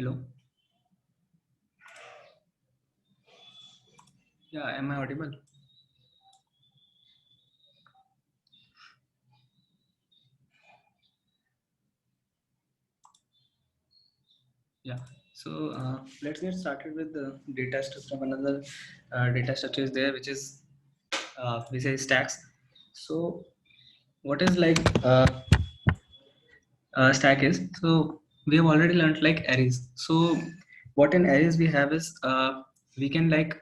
Hello. Yeah, am I audible? Yeah. So let's get started with the data structure. Another data structure is there, which is we say stacks. So what is like stack is? So we have already learned like arrays. So what in arrays we have is we can like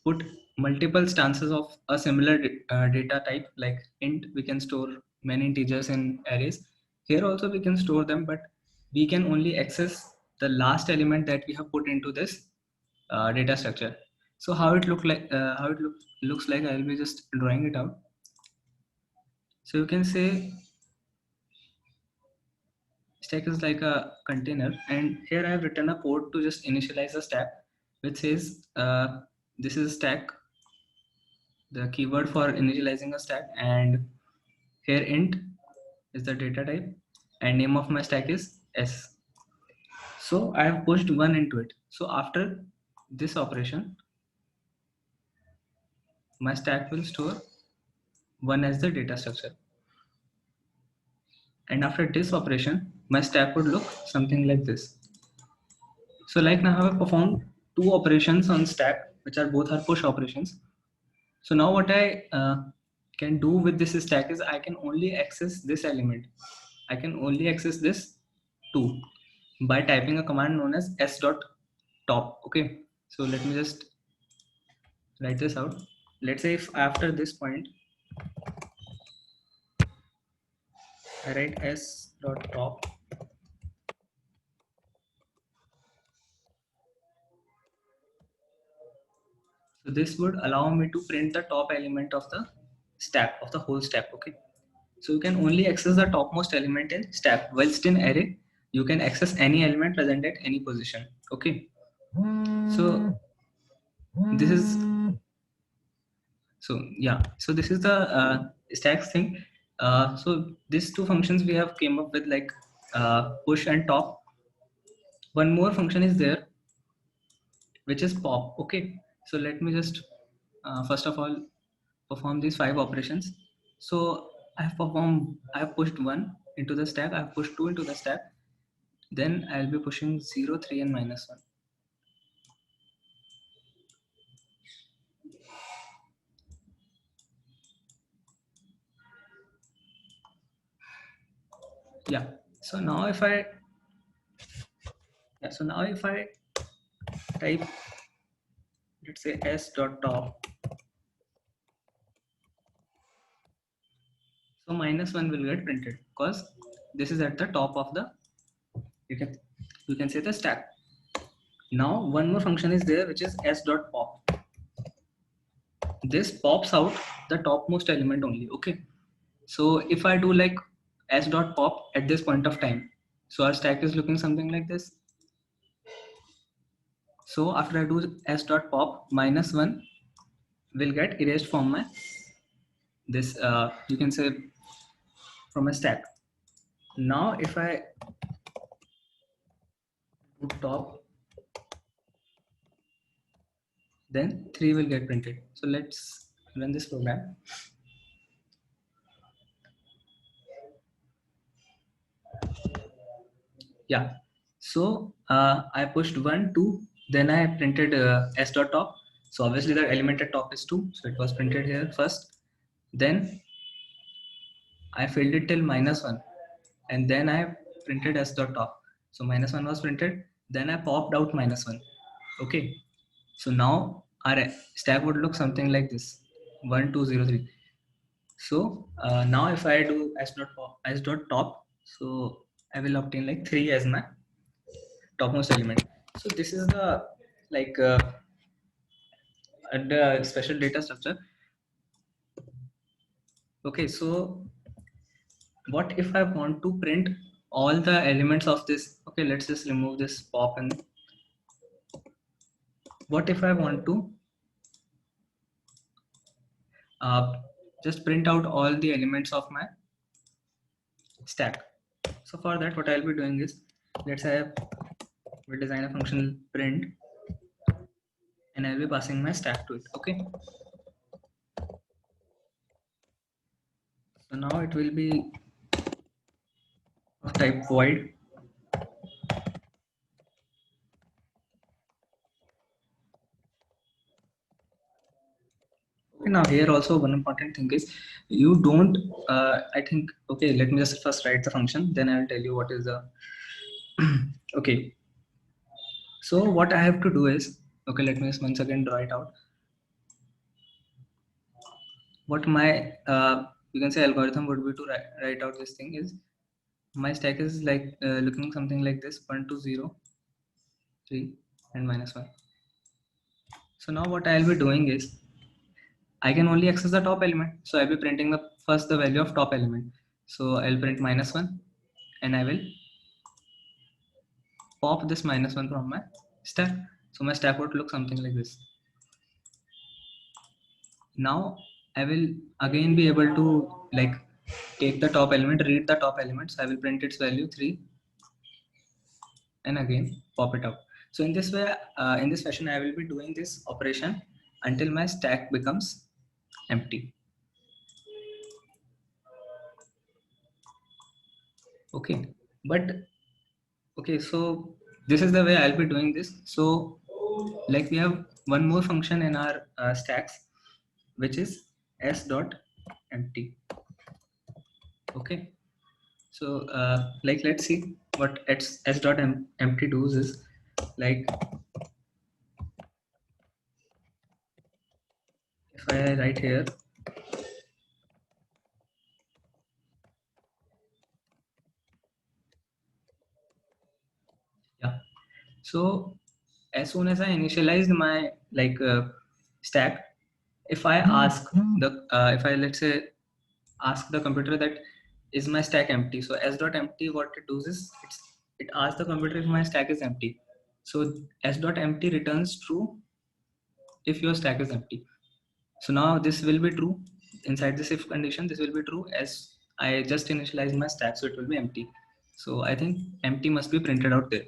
put multiple stances of a similar data type, like int. We can store many integers in arrays. Here also we can store them, but we can only access the last element that we have put into this data structure. So how it look like, looks like, I will be just drawing it out. So you can say stack is like a container, and here I have written a code to just initialize the stack, which says this is stack, the keyword for initializing a stack, and here int is the data type, and name of my stack is s. So I have pushed 1 into it. So after this operation, my stack will store 1 as the data structure, and after this operation my stack would look something like this. So like now I have performed two operations on stack, which are both are push operations. So now what I can do with this stack is I can only access this element. I can only access this 2 by typing a command known as s.top. Okay, so let me just write this out. Let's say if after this point I write s.top, so this would allow me to print the top element of the stack, of the whole stack. Okay, so you can only access the topmost element in stack, whilst in array you can access any element present at any position. Okay, so this is, so yeah, so this is the stacks thing. So these two functions we have came up with, like push and top. One more function is there, which is pop. Okay, so let me just first of all perform these 5 operations. So I have pushed 1 into the stack, I have pushed 2 into the stack, then I'll be pushing 0, 3 and -1. Yeah, so now if I type, let's say s.top, so -1 will get printed because this is at the top of the, you can say, the stack. Now one more function is there, which is s.pop. This pops out the topmost element only. Okay, so if I do like s.pop at this point of time, so our stack is looking something like this. So after I do s.pop, -1 will get erased from my this you can say from a stack. Now if I do top, then 3 will get printed. So let's run this program. Yeah, so I pushed 1, 2, then I printed s.top. So obviously the element at top is 2, so it was printed here first. Then I filled it till -1, and then I printed s.top. So -1 was printed, then I popped out -1. Okay, so now our stack would look something like this: 1, 2, 0, 3. So now if I do s.top, so I will obtain like 3 as my topmost element. So this is the like the special data structure. Okay, so what if I want to print all the elements of this? Okay, let's just remove this pop. And what if I want to uh, just print out all the elements of my stack? So for that, what I'll be doing is, let's say I have we'll design a function print, and I'll be passing my stack to it. Okay. So now it will be of type void. Okay, now here also one important thing is you don't. I think okay. Let me just first write the function, then I will tell you what is the. Okay. So what I have to do is okay. Let me just once again draw it out. What my you can say algorithm would be to write out this thing is my stack is like looking something like this: 1 2 0 3 and -1. So now what I'll be doing is I can only access the top element, so I'll be printing the first the value of top element. So I'll print -1 and I will pop this -1 from my stack. So my stack would look something like this. Now I will again be able to like take the top element, read the top element. So I will print its value 3 and again pop it out. So in this way, in this fashion, I will be doing this operation until my stack becomes empty. Okay, but okay, so this is the way I'll be doing this. So like we have one more function in our stacks, which is s.empty. Okay, so like let's see what s.empty does is like if I write here, yeah. So as soon as I initialized my like stack, if I ask the if I let's say ask the computer that is my stack empty, so s.empty what it does is it asks the computer if my stack is empty. So s.empty returns true if your stack is empty. So now this will be true inside this if condition. This will be true as I just initialized my stack, so it will be empty. So I think empty must be printed out there.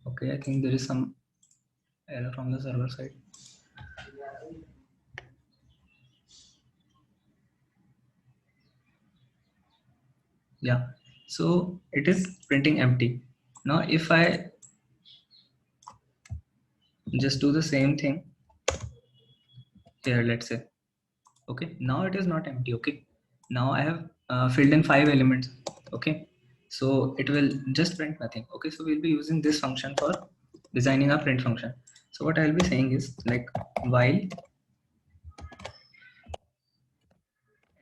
Okay, I think there is some error from the server side. Yeah, so it is printing empty. Now if I just do the same thing here, let's say, okay, now it is not empty. Okay, now I have filled in 5 elements. Okay, so it will just print nothing. Okay, so we'll be using this function for designing a print function. So what I'll be saying is like while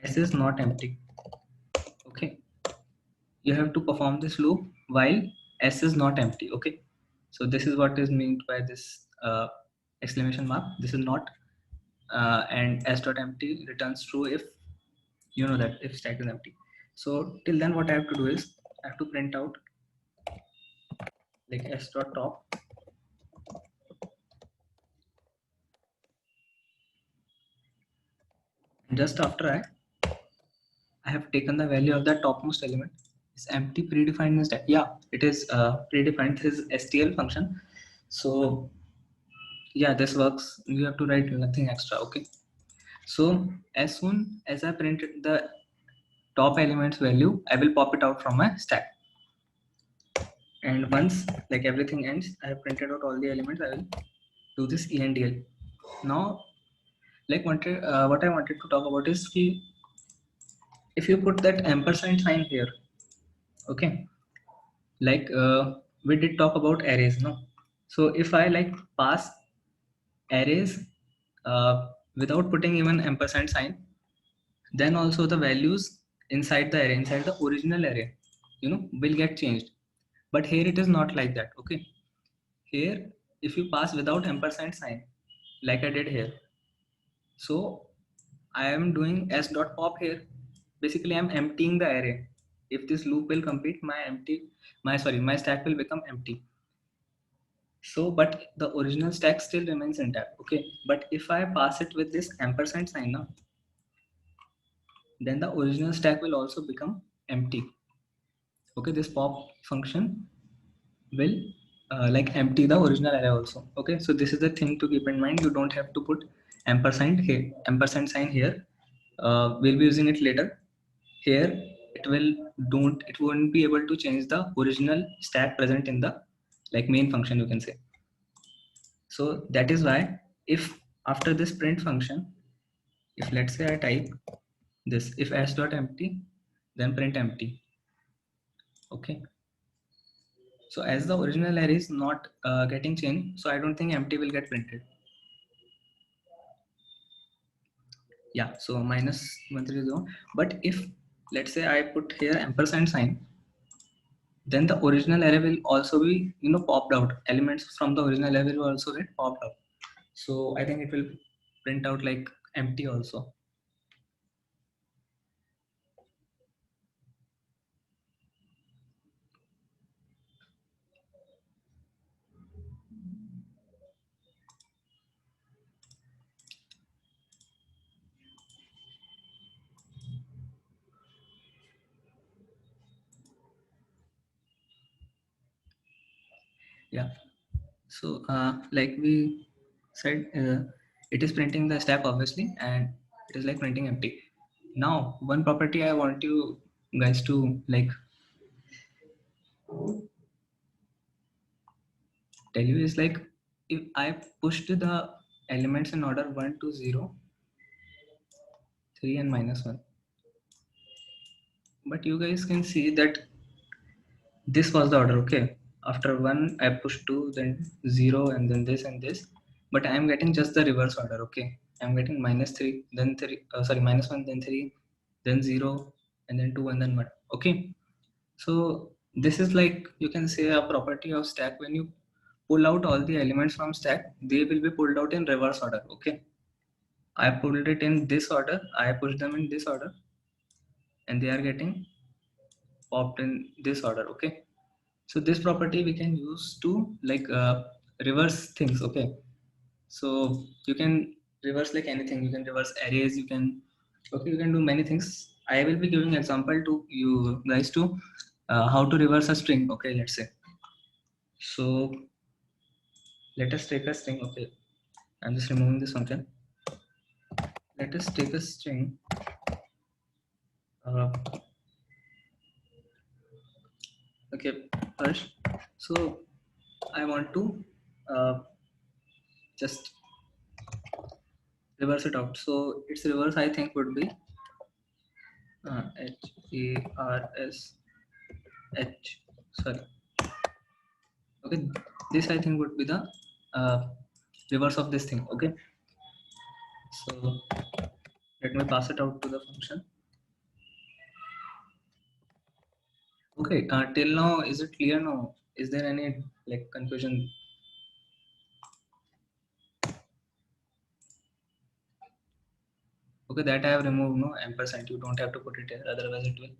s is not empty, okay, you have to perform this loop while s is not empty. Okay, so this is what is meant by this exclamation mark. This is not and s.empty returns true if you know that if stack is empty. So till then what I have to do is I have to print out like s.top. Just after I have taken the value of the topmost element is empty predefined in stack. Yeah, it is predefined. This is STL function. So yeah, this works. You have to write nothing extra. Okay. So as soon as I printed the top element's value, I will pop it out from my stack. And once like everything ends, I have printed out all the elements. I will do this ENDL. Now, like what I wanted to talk about is if you put that ampersand sign here, okay, like we did talk about arrays, no? So if I like pass arrays without putting even ampersand sign, then also the values inside the array, inside the original array, you know, will get changed. But here it is not like that. Okay, here if you pass without ampersand sign like I did here, so I am doing s.pop here. basically I'm emptying the array. If this loop will complete, my stack will become empty. So, but the original stack still remains intact. Okay, but if I pass it with this ampersand sign now, then the original stack will also become empty. Okay, this pop function will like empty the original array also. Okay, so this is the thing to keep in mind. You don't have to put ampersand sign here. We'll be using it later. Here it won't be able to change the original stack present in the like main function, you can say. So that is why if after this print function, if let's say I type this, if s dot empty, then print empty. Okay, so as the original array is not getting changed, so I don't think empty will get printed. Yeah, so -130. But if let's say I put here ampersand sign, then the original array will also be popped out. Elements from the original array will also get popped out. So I think it will print out like empty also. Yeah, so like we said, it is printing the stack obviously, and it is like printing empty. Now one property I want you guys to like tell you is like, if I pushed the elements in order 1 to 0, 3 and -1, but you guys can see that this was the order. Okay, after 1 I pushed 2, then 0, and then this and this, but I am getting just the reverse order. Okay, I'm getting -3, then 3, sorry, -1, then 3, then 0, and then 2, and then 1. Okay, so this is like, you can say, a property of stack. When you pull out all the elements from stack, they will be pulled out in reverse order. Okay, I pulled it in this order, I pushed them in this order, and they are getting popped in this order. Okay, so this property we can use to like reverse things. Okay, so you can reverse like anything. You can reverse arrays, you can, okay, you can do many things. I will be giving example to you guys to how to reverse a string. Okay, let's say, so let us take a string. Okay, I'm just removing this function. Let us take a string, uh, okay, Harsh. So I want to uh, just reverse it out. So its reverse I think would be HARS H, sorry. Okay, this I think would be the uh, reverse of this thing. Okay, so let me pass it out to the function. Okay, till now is it clear now? Is there any like confusion? Okay, that I have removed no ampersand. You don't have to put it here, otherwise it will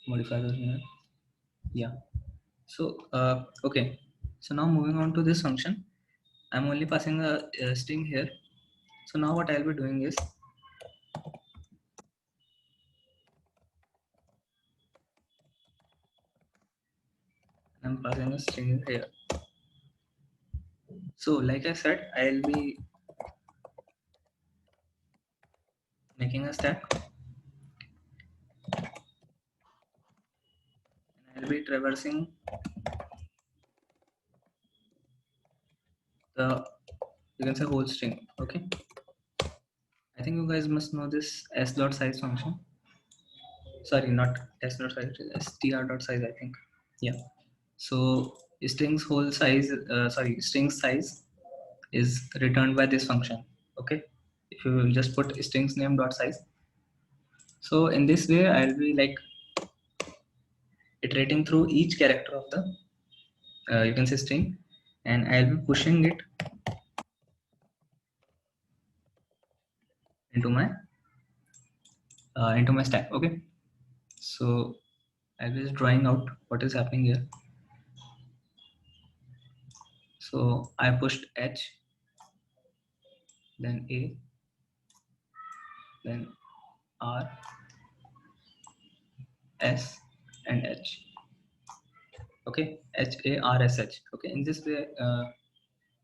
modify the original. Yeah. So okay. So now moving on to this function, I'm only passing a string here. So now what I'll be doing is, I'm passing a string here. So like I said, I'll be making a stack, and I'll be traversing the, you can say, whole string. Okay, I think you guys must know this s dot size function. Sorry, not s dot size, str dot size, I think. Yeah. So strings whole size, sorry, string size is returned by this function. Okay, if you will just put strings name dot size. So in this way, I'll be like iterating through each character of the you can say string, and I'll be pushing it into my stack. Okay, So I was drawing out what is happening here. So I pushed H, then A, then R, S, and H. Okay, H, A, R, S, H. Okay, in this way,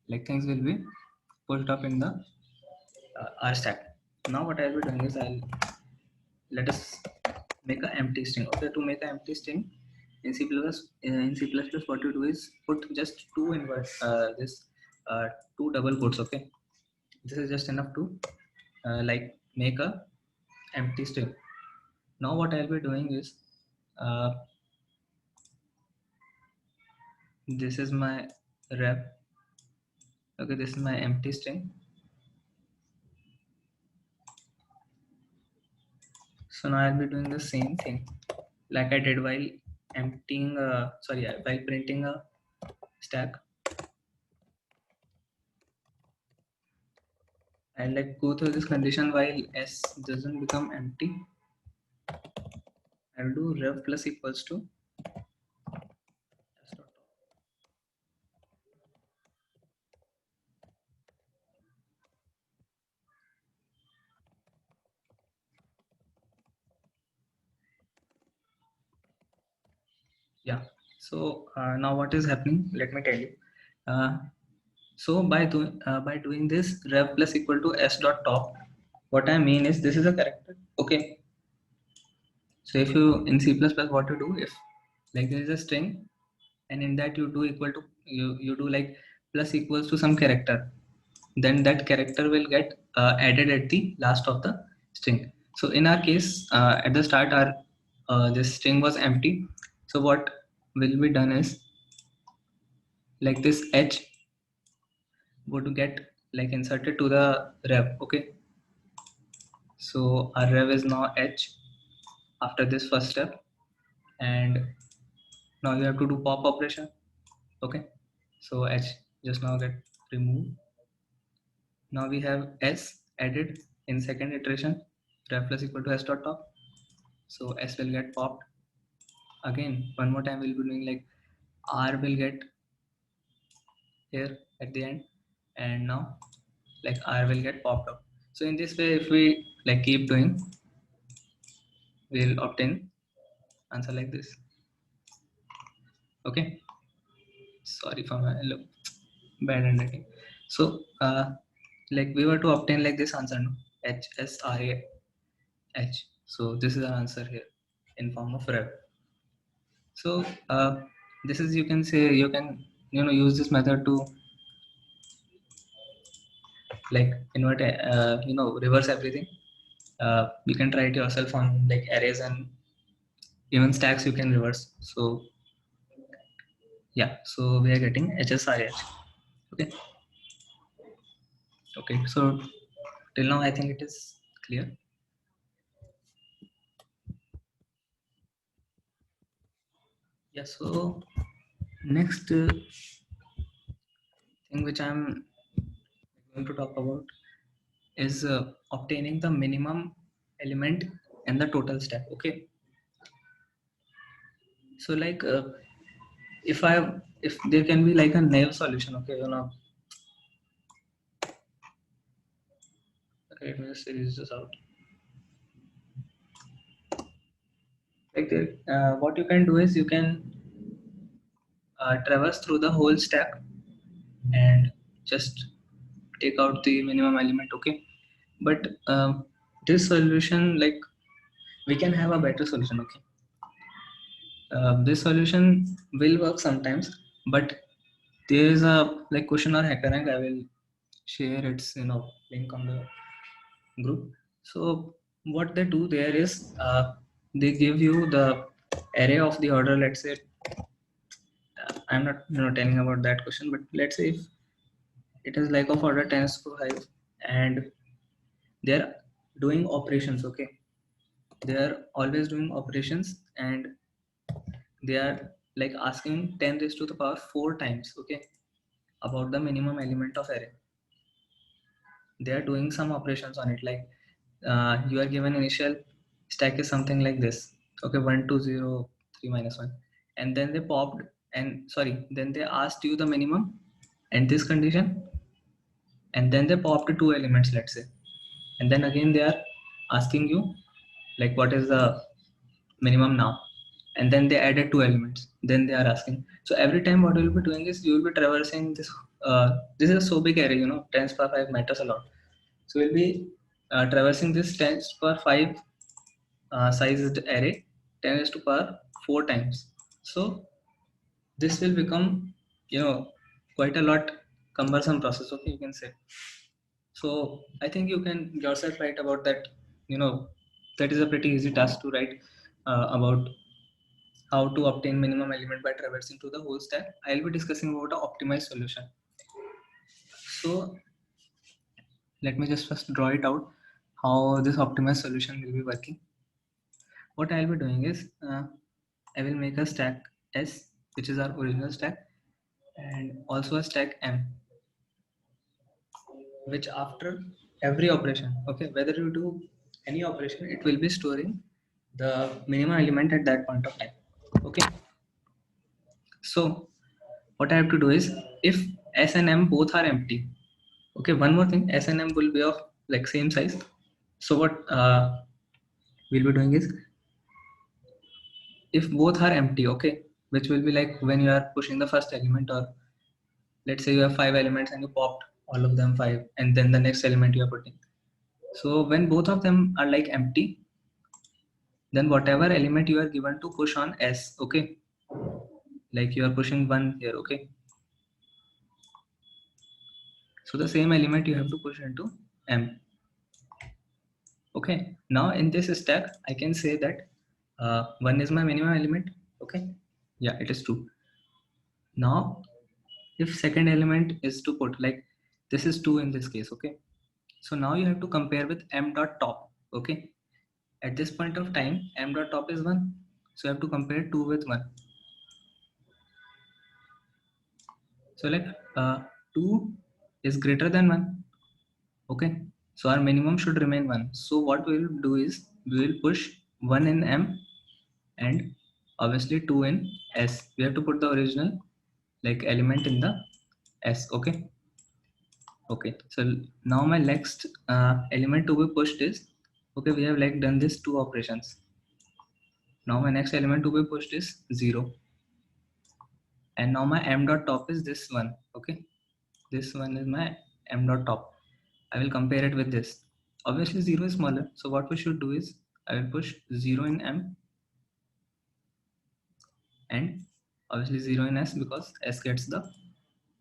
like things will be pushed up in the R stack. Now what I'll be doing is let us make an empty string. Okay, to make an empty string in C++, what you do is put just two invert two double quotes. Okay, this is just enough to like make a empty string. Now what I'll be doing is uh, this is my rep. Okay, this is my empty string. So now I'll be doing the same thing like I did while emptying while printing a stack. I'll like go through this condition while S doesn't become empty. I'll do ref plus equals to S dot top. Yeah. So now what is happening? Let me tell you. Uh, so by doing this ref plus equal to S dot top, what I mean is this is a character. Okay. So if you in C++ what you do if like there is a string and in that you do equal to you do like plus equals to some character, then that character will get added at the last of the string. So in our case at the start our this string was empty. So what will be done is like this h would get like inserted to the rev. Okay, so our rev is now h after this first step, and now you have to do pop operation. Okay, so h just now get removed. Now we have s added in second iteration, ref plus equal to s dot top. So s will get popped again. One more time we'll be doing like r will get here at the end, and now like r will get popped up. So in this way, if we like keep doing, we'll obtain answer like this. Okay. Sorry for my bad handwriting. So like we were to obtain like this answer, no? H S R A H. So this is our answer here in form of rev. So this is, you can say, you can use this method to like invert reverse everything. You can try it yourself on like arrays and even stacks you can reverse. So yeah, so we are getting HSRH. Okay. Okay, so till now I think it is clear. Yeah, so next thing which I'm going to talk about is obtaining the minimum element and the total stack. Okay, so like if there can be like a naive solution. Okay, okay, let me just series this out. Like what you can do is you can traverse through the whole stack and just take out the minimum element. Okay, but this solution, like we can have a better solution. Okay, this solution will work sometimes, but there is a like question or hackerrank. I will share its link on the group. So what they do there is they give you the array of the order. Let's say I'm not telling about that question, but let's say if it is like of order 10 to 5 and they're doing operations. Okay, they are always doing operations and they are like asking 10 raised to the power 4 times. Okay, about the minimum element of array. They are doing some operations on it, like you are given initial stack is something like this. Okay, 1 2 0 3 minus 1, and then they popped, and sorry, then they asked you the minimum and this condition, and then they popped two elements, let's say, and then again they are asking you like what is the minimum now, and then they added two elements, then they are asking. So every time what you will be doing is you will be traversing this. This is a so big array, 10 per 5 matters a lot. So we'll be traversing this 10 per 5 sized array 10 is to power 4 times. So this will become, quite a lot cumbersome process, okay, you can say. So I think you can yourself write about that. you know that is a pretty easy task to write about how to obtain minimum element by traversing through the whole stack. I'll be discussing about an optimized solution. So let me just first draw it out how this optimized solution will be working. What I'll be doing is I will make a stack S, which is our original stack, and also a stack M, which after every operation, okay, whether you do any operation, it will be storing the minimum element at that point of time. Okay. So what I have to do is, if S and M both are empty, okay, one more thing, S and M will be of like same size. So what we'll be doing is, if both are empty, okay, which will be like when you are pushing the first element, or let's say you have 5 elements and you popped all of them 5, and then the next element you are putting. So when both of them are like empty, then whatever element you are given to push on S, okay, like you are pushing 1 here, okay, so the same element you have to push into M. Okay, now in this stack I can say that 1 is my minimum element, okay, yeah, it is true. Now if second element is to put, like, this is 2 in this case, okay, so now you have to compare with M dot top, okay, at this point of time M dot top is 1, so you have to compare 2 with 1. So like 2 is greater than 1, okay, so our minimum should remain 1. So what we will do is we will push 1 in M and obviously 2 in S. We have to put the original like element in the S, okay. Okay, so now my next element to be pushed is, okay, we have like done this two operations. Now my next element to be pushed is 0, and now my M dot top is this one, okay, this one is my M dot top. I will compare it with this. Obviously 0 is smaller, so what we should do is I will push 0 in M and obviously 0 in S, because S gets the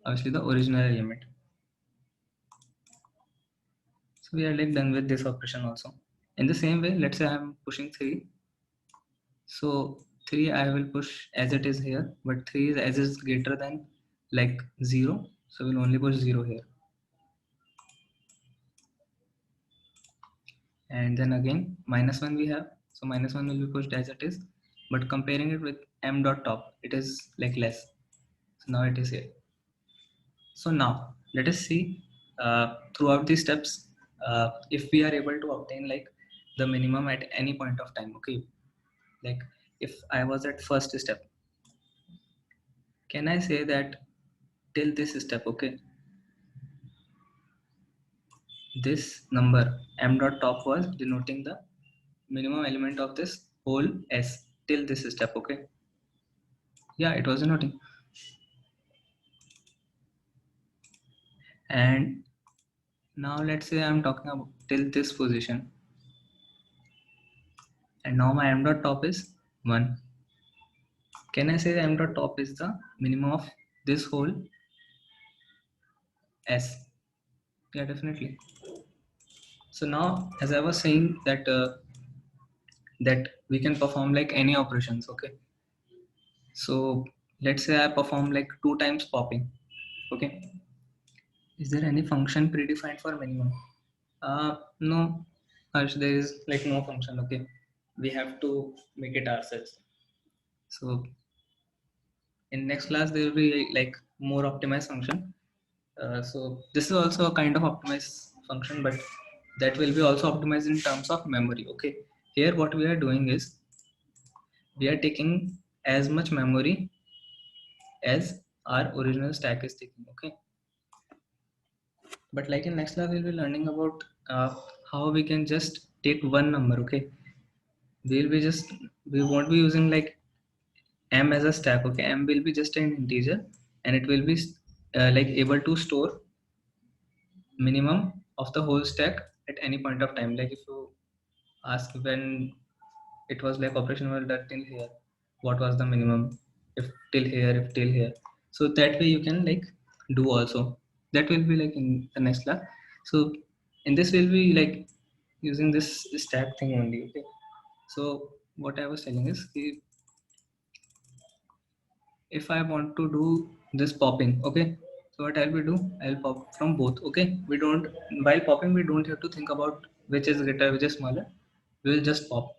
obviously the original element. So we are like done with this operation also. In the same way, let's say I'm pushing 3. So 3 I will push as it is here, but 3 is as is greater than like 0. So we'll only push 0 here. And then again, -1 we have. So -1 will be pushed as it is, but comparing it with M dot top, it is like less. So now it is here. So now let us see throughout these steps if we are able to obtain like the minimum at any point of time. Okay, like if I was at first step, can I say that till this step, okay, this number M dot top was denoting the minimum element of this whole S till this step, okay? Yeah, it was denoting. And now let's say I'm talking about till this position, and now my M dot top is 1. Can I say the M dot top is the minimum of this whole S? Yeah, definitely. So now, as I was saying that we can perform like any operations, okay? So let's say I perform like 2 times popping, okay? Is there any function predefined for minimum? No, Harsh, there is like no function, okay? We have to make it ourselves. So in next class there will be like more optimized function. So this is also a kind of optimized function, but that will be also optimized in terms of memory, okay? Here what we are doing is we are taking as much memory as our original stack is taking. Okay, but like in next level we'll be learning about how we can just take one number. Okay, we'll be just, we won't be using like m as a stack. Okay, m will be just an integer and it will be like able to store minimum of the whole stack at any point of time. Like if you ask when it was like operation was done till here, what was the minimum, if till here, if till here. So that way you can like do also. That will be like in the next class. So in this we'll be like using this stack thing only. Okay, so what I was telling is if I want to do this popping, okay, so what I'll be do, I'll pop from both. Okay, we don't, while popping we don't have to think about which is greater, which is smaller. We'll just pop,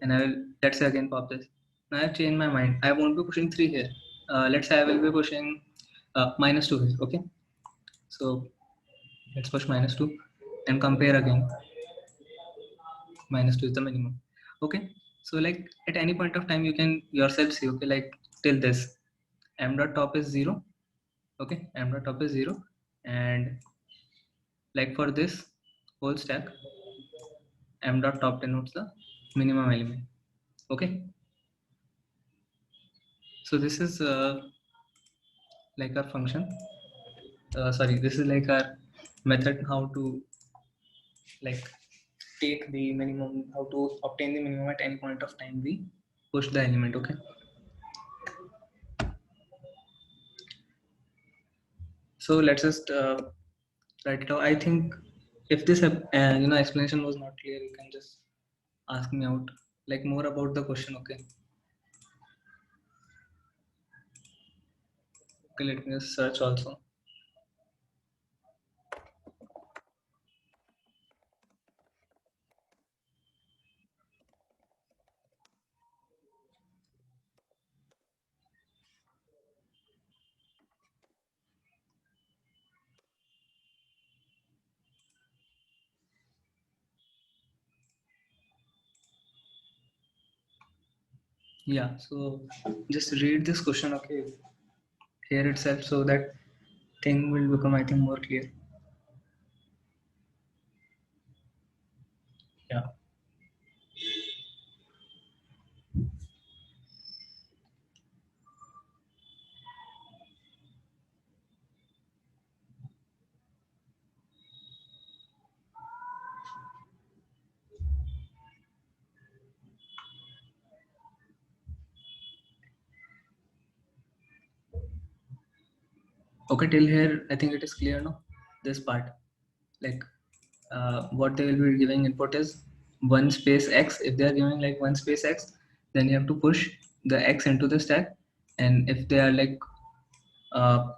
and I will, let's say again pop this. Now I've changed my mind, I won't be pushing 3 here. Let's say I will be pushing -2 here. Okay, so let's push -2 and compare again. -2 is the minimum. Okay, so like at any point of time you can yourself see, okay, like till this m dot top is 0. Okay, m dot top is 0, and like for this whole stack, m dot top denotes the minimum element. Okay, so this is like our function, sorry, this is like our method how to like take the minimum, how to obtain the minimum at any point of time we push the element. Okay, so let's just write it out. I think if this explanation was not clear, you can just ask me out like more about the question. Okay, okay, let me just search also. Yeah, so just read this question, okay, here itself, so that thing will become, I think, more clear. Yeah. Okay, till here, I think it is clear now. This part, like, what they will be giving input is one space x. If they are giving like one space x, then you have to push the x into the stack. And if they are like uh,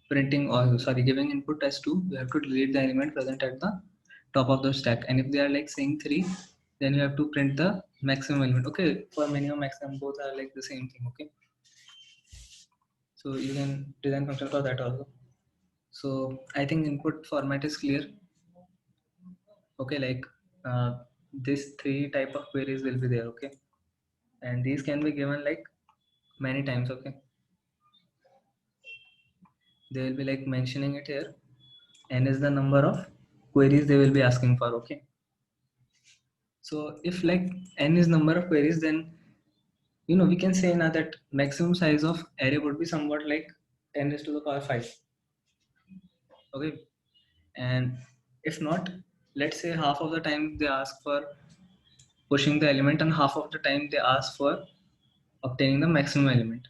printing, or sorry, giving input as 2, you have to delete the element present at the top of the stack. And if they are like saying 3, then you have to print the maximum element. Okay, for minimum maximum both are like the same thing. Okay, so you can design function for that also. So I think input format is clear. Okay, like this 3 type of queries will be there. Okay, and these can be given like many times. Okay, they will be like mentioning it here. N is the number of queries they will be asking for. Okay, so if like n is number of queries, then we can say now that maximum size of array would be somewhat like 10 raised to the power 5. Okay, and if not, let's say half of the time they ask for pushing the element and half of the time they ask for obtaining the maximum element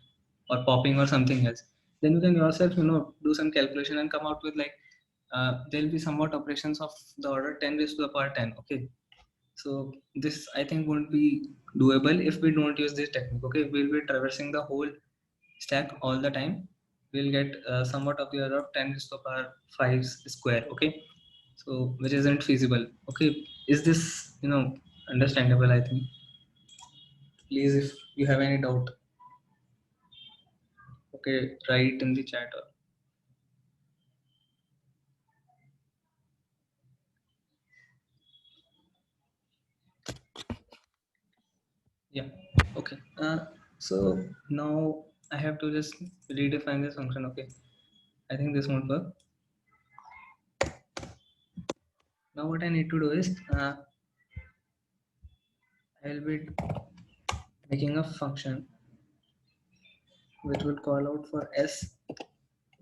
or popping or something else, then you can yourself do some calculation and come out with like there'll be somewhat operations of the order 10 raised to the power 10. Okay, so this I think won't be doable if we don't use this technique. Okay, we'll be traversing the whole stack all the time. We'll get somewhat of the order of 10 raised to the power 5 square. Okay, so which isn't feasible. Okay, is this understandable? I think, please, if you have any doubt, okay, write in the chat. Or yeah. Okay. So now I have to just redefine this function. Okay. I think this won't work. Now what I need to do is I'll be making a function which will call out for s,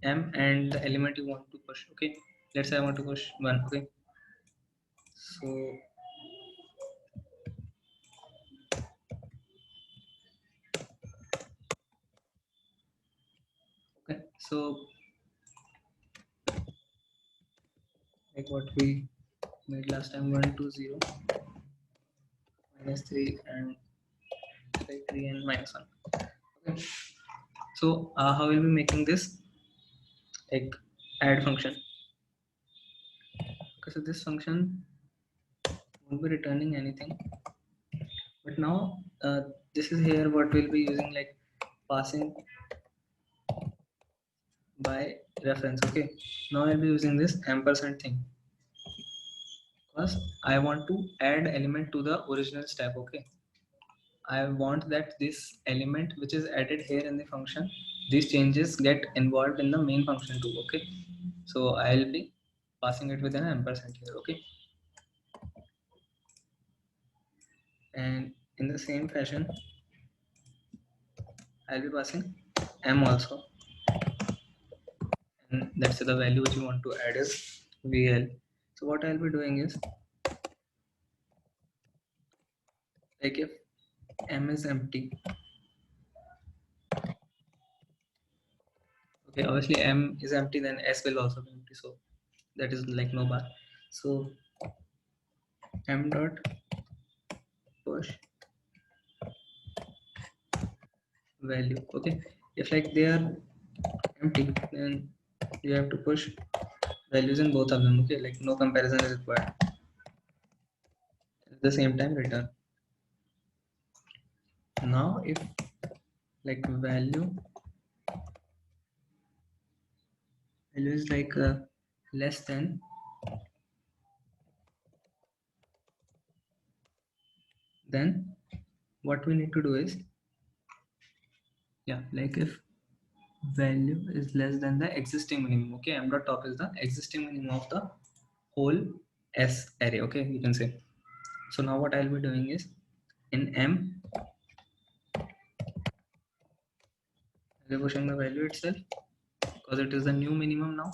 m, and the element you want to push. Okay. Let's say I want to push 1. Okay. So okay. So like what we made last time, 1 2 0 minus 3 and 3 and minus 1. Okay. So how will be making this like add function? Okay, so this function won't be returning anything, but now this is here what we'll be using, like passing by reference. Okay, now I'll be using this ampersand thing because I want to add element to the original step. Okay, I want that this element which is added here in the function, these changes get involved in the main function too. Okay, so I'll be passing it with an ampersand here. Okay, and in the same fashion I'll be passing m also, and let's say the value which you want to add is VL. So what I'll be doing is, like if m is empty, okay, obviously m is empty, then s will also be empty, so that is like no bar. So m dot push value. Okay, if like they are empty, then you have to push values in both of them. Okay, like no comparison is required. At the same time return. Now if like value is like less than, then what we need to do is, yeah, like if value is less than the existing minimum. Okay, m dot top is the existing minimum of the whole s array. Okay, you can say. So now what I'll be doing is, in m I'll be pushing the value itself because it is the new minimum now.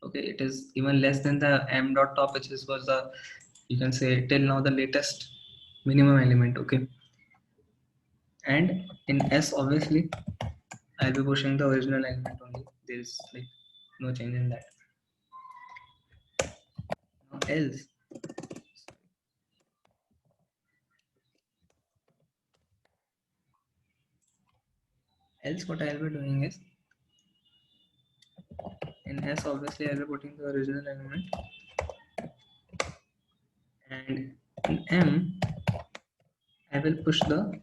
Okay, it is even less than the m dot top, which is was the, you can say, till now the latest minimum element. Okay, and in s obviously I'll be pushing the original element only. There's like no change in that. Now else what I'll be doing is, in s obviously I'll be putting the original element, and in m I will push the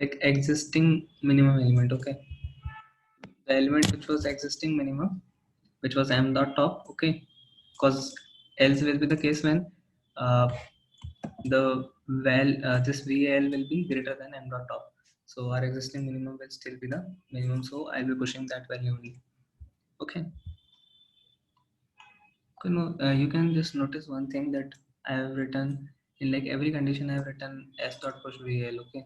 like existing minimum element. Okay, the element which was existing minimum, which was m dot top. Okay, because else will be the case when uh, the this val will be greater than m dot top, so our existing minimum will still be the minimum, so I'll be pushing that value only. Okay, okay. No, you can just notice one thing, that I have written in like every condition I have written s dot push val. Okay,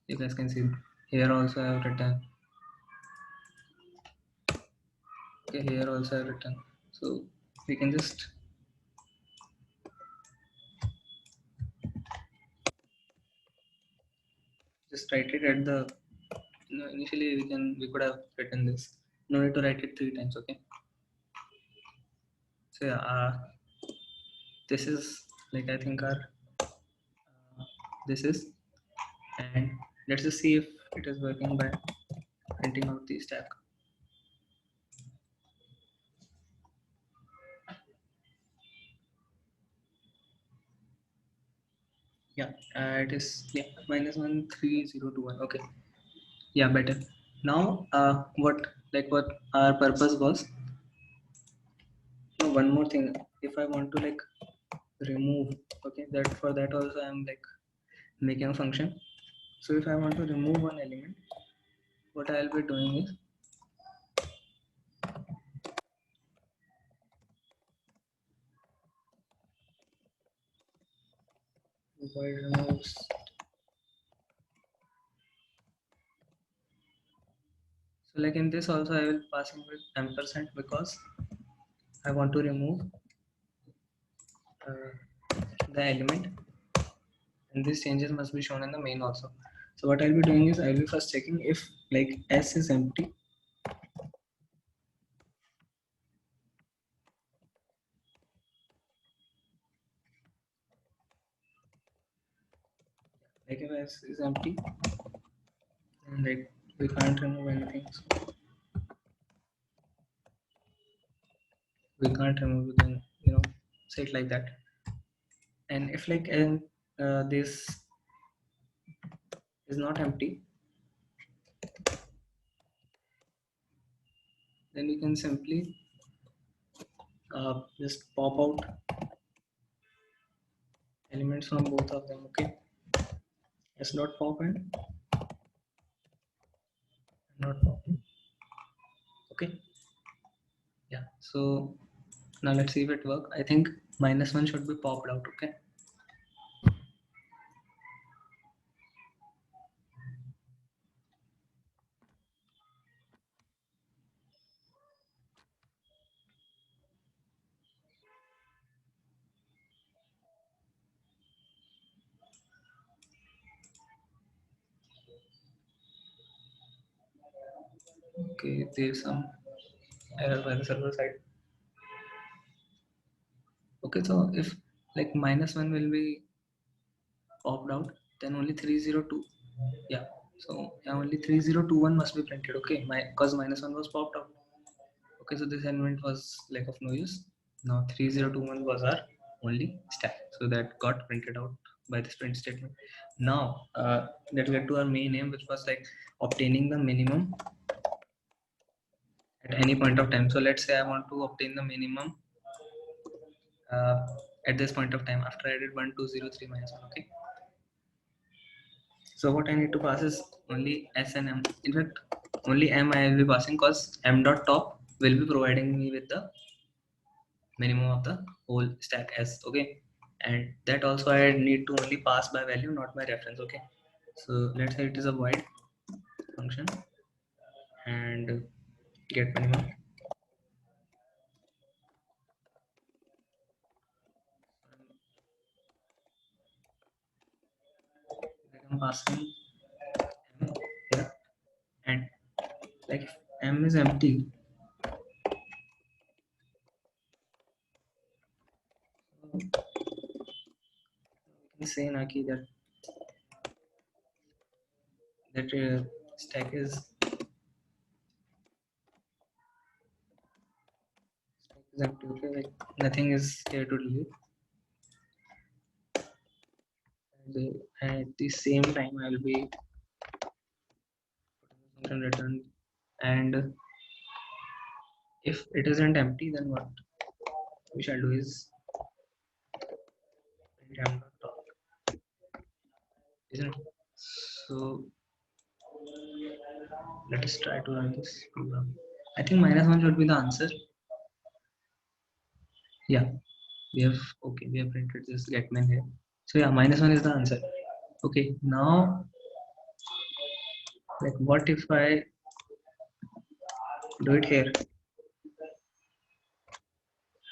you guys can see here also I have written, okay, here also I have written. So we can just write it at the, initially we could have written this, no need to write it 3 times. Okay, so yeah, this is like I think our this is, and let's just see if it is working by printing out the stack. Yeah, it is, yeah, -13021. Okay, yeah, better. Now what, like what our purpose was. Now one more thing, if I want to like remove. Okay, that for that also I'm like making a function. So if I want to remove one element, what I'll be doing is void removes. So like in this also I will passing with ampersand because I want to remove the element, and these changes must be shown in the main also. So what I'll be doing is I'll be first checking if like S is empty. Like if S is empty, then like we can't remove anything. So we can't remove, we can, say it like that. And if like this is not empty, then you can simply just pop out elements from both of them. Okay, s dot pop and not pop. Okay, yeah. So now let's see if it works. I think -1 should be popped out. Okay, okay, there's some error by the server side. Okay, so if like -1 will be popped out, then only 302, yeah, so yeah, only 3021 must be printed. Okay, my because -1 was popped out. Okay, so this element was like of no use. Now 3021 was our only stack, so that got printed out by this print statement. Now let's get to our main aim, which was like obtaining the minimum at any point of time. So let's say I want to obtain the minimum uh, at this point of time after I did 1203 minus 1. Okay, so what I need to pass is only s and m. In fact, only m I will be passing because m dot top will be providing me with the minimum of the whole stack s. Okay, and that also I need to only pass by value, not by reference. Okay, so let's say it is a void function and get minimum. I'm passing m here, and like if m is empty, we can say Naki that stack is empty. Okay, like nothing is here to delete. At the same time I will be function return, and if it isn't empty, then what we shall do is print m dot top, isn't it? So let us try to run this program. I think -1 should be the answer. Yeah, we have, okay, we have printed this getman here. So yeah, -1 is the answer. Okay, now like what if I do it here?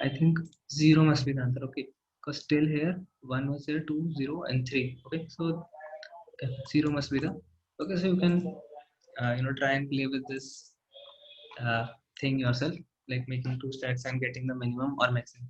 I think 0 must be the answer. Okay, because still here 1 was there, 2, 0 and 3. Okay, so okay, 0 must be the, okay, so you can try and play with this thing yourself, like making two stacks and getting the minimum or maximum.